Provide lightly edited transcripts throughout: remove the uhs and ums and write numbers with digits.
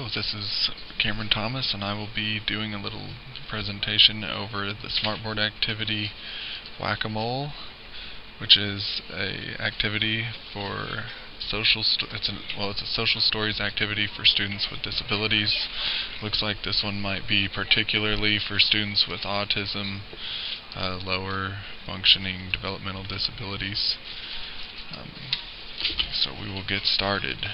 Hello, this is Cameron Thomas, and I will be doing a little presentation over the Smartboard activity Whack-A-Mole, which is a activity for it's a social stories activity for students with disabilities. Looks like this one might be particularly for students with autism, lower functioning developmental disabilities. So we will get started.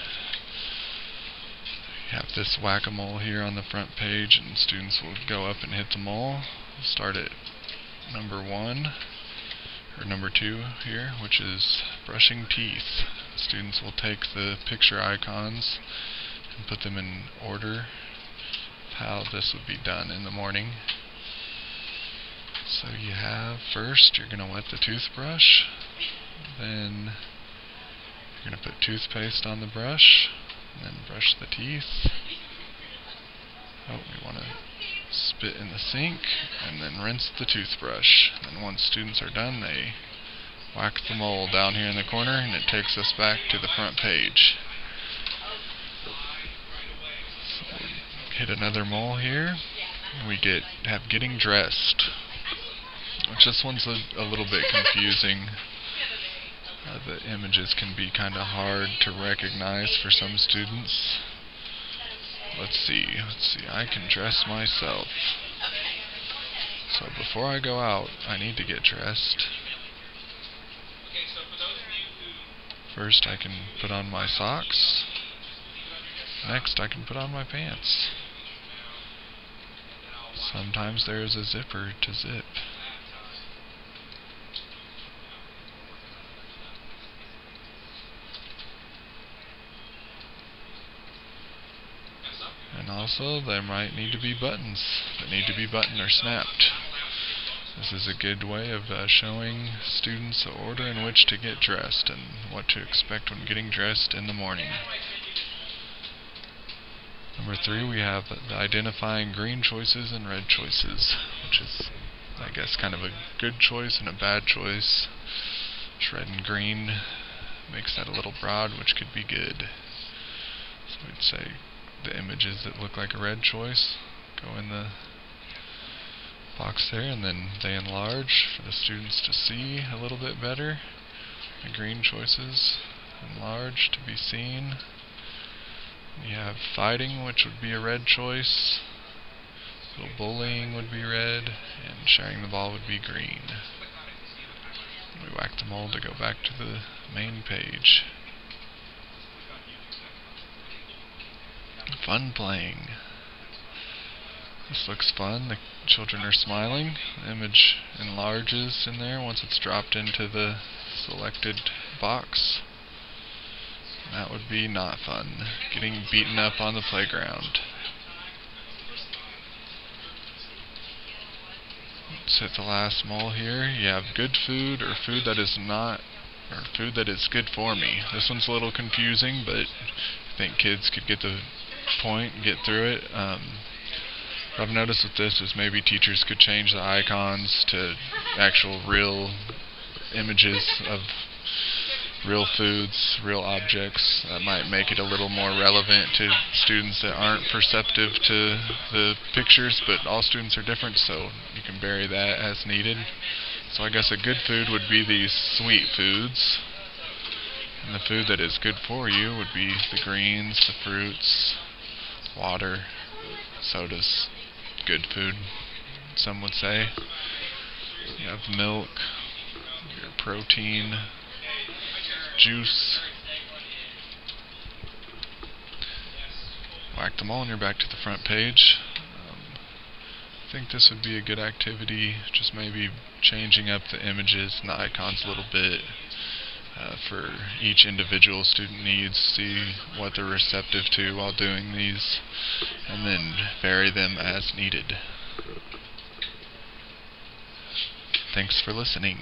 You have this Whack-A-Mole here on the front page, and students will go up and hit them all. We'll start at number 2 here, which is brushing teeth. Students will take the picture icons and put them in order of how this would be done in the morning. So you have, first you're going to wet the toothbrush, then you're going to put toothpaste on the brush, and then brush the teeth. We want to spit in the sink, and then rinse the toothbrush. And once students are done, they whack the mole down here in the corner, and it takes us back to the front page. So we hit another mole here. We have getting dressed, which this one's a little bit confusing. The images can be kind of hard to recognize for some students. Let's see, I can dress myself. So before I go out, I need to get dressed. First I can put on my socks. Next I can put on my pants. Sometimes there is a zipper to zip. And also, there might need to be buttons that need to be buttoned or snapped. This is a good way of showing students the order in which to get dressed and what to expect when getting dressed in the morning. Number 3, we have the identifying green choices and red choices, which is, I guess, kind of a good choice and a bad choice. Red and green makes that a little broad, which could be good. So we'd say the images that look like a red choice go in the box there, and then they enlarge for the students to see a little bit better. The green choices enlarge to be seen. You have fighting, which would be a red choice. Little bullying would be red, and sharing the ball would be green. We whack them all to go back to the main page. Fun playing. This looks fun. The children are smiling. The image enlarges in there once it's dropped into the selected box. That would be not fun. Getting beaten up on the playground. Let's hit the last mole here. You have good food or food that is not, or food that is good for me. This one's a little confusing, but I think kids could get the point and get through it. What I've noticed with this is maybe teachers could change the icons to actual real images of real foods, real objects. That might make it a little more relevant to students that aren't perceptive to the pictures, but all students are different, so you can vary that as needed. So I guess a good food would be these sweet foods, and the food that is good for you would be the greens, the fruits, water, sodas. Good food, some would say. You have milk, your protein, juice. Whack them all and you're back to the front page. I think this would be a good activity, just maybe changing up the images and the icons a little bit for each individual student needs, see what they're receptive to while doing these, and then vary them as needed. Thanks for listening.